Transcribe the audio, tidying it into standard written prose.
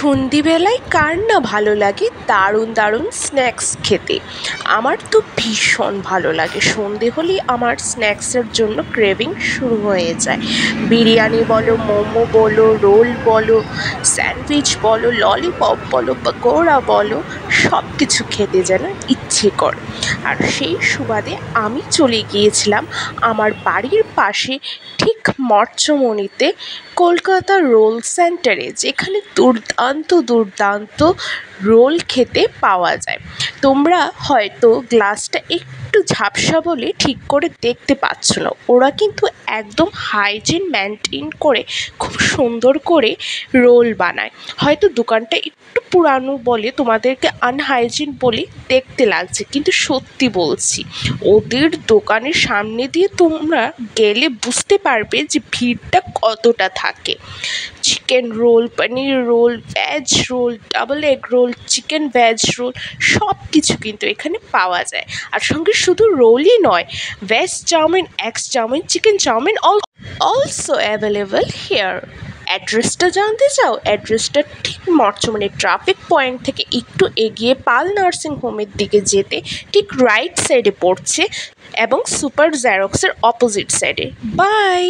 সন্ধ্যেবেলায় কার না ভালো লাগে দারুণ দারুণ স্ন্যাক্স খেতে। আমার তো ভীষণ ভালো লাগে। সন্ধে হলেই আমার স্ন্যাক্সের জন্য ক্রেভিং শুরু হয়ে যায়। বিরিয়ানি বলো, মোমো বলো, রোল বলো, স্যান্ডউইচ বলো, ললিপপ বলো, পকোড়া বলো, সব কিছু খেতে যেন ইচ্ছে করে। আর সেই সুবাদে আমি চলে গিয়েছিলাম আমার বাড়ির পাশে ঠিক মঠচমনিতে কলকাতা রোল সেন্টারে, যেখানে দুর্দান্ত দুর্দান্ত রোল খেতে পাওয়া যায়। তোমরা হয়তো গ্লাসটা একটু ঝাপসা বলে ঠিক করে দেখতে পাচ্ছ না। ওরা কিন্তু একদম হাইজিন মেনটেন করে খুব সুন্দর করে রোল বানায়। হয়তো দোকানটা একটু পুরানো বলে তোমাদেরকে আনহাইজিন বলে দেখতে লাগছে, কিন্তু সত্যি বলছি, ওদের দোকানের সামনে দিয়ে তোমরা গেলে বুঝতে পারবে যে ভিড়টা কতটা থাকে। Chicken roll, paneer roll, veg roll, double egg roll, chicken veg roll, সব কিছু কিন্তু এখানে পাওয়া যায়। আর সঙ্গে শুধু রোলই নয়, veg chowmein, eggs chowmein, chicken chowmein also available here. অ্যাড্রেসটা জানতে চাও? অ্যাড্রেসটা ঠিক মঠচমনি ট্রাফিক পয়েন্ট থেকে একটু এগিয়ে পাল নার্সিং হোমের দিকে যেতে ঠিক রাইট সাইডে পড়ছে এবং সুপার জেরক্সের অপোজিট সাইডে। বাই।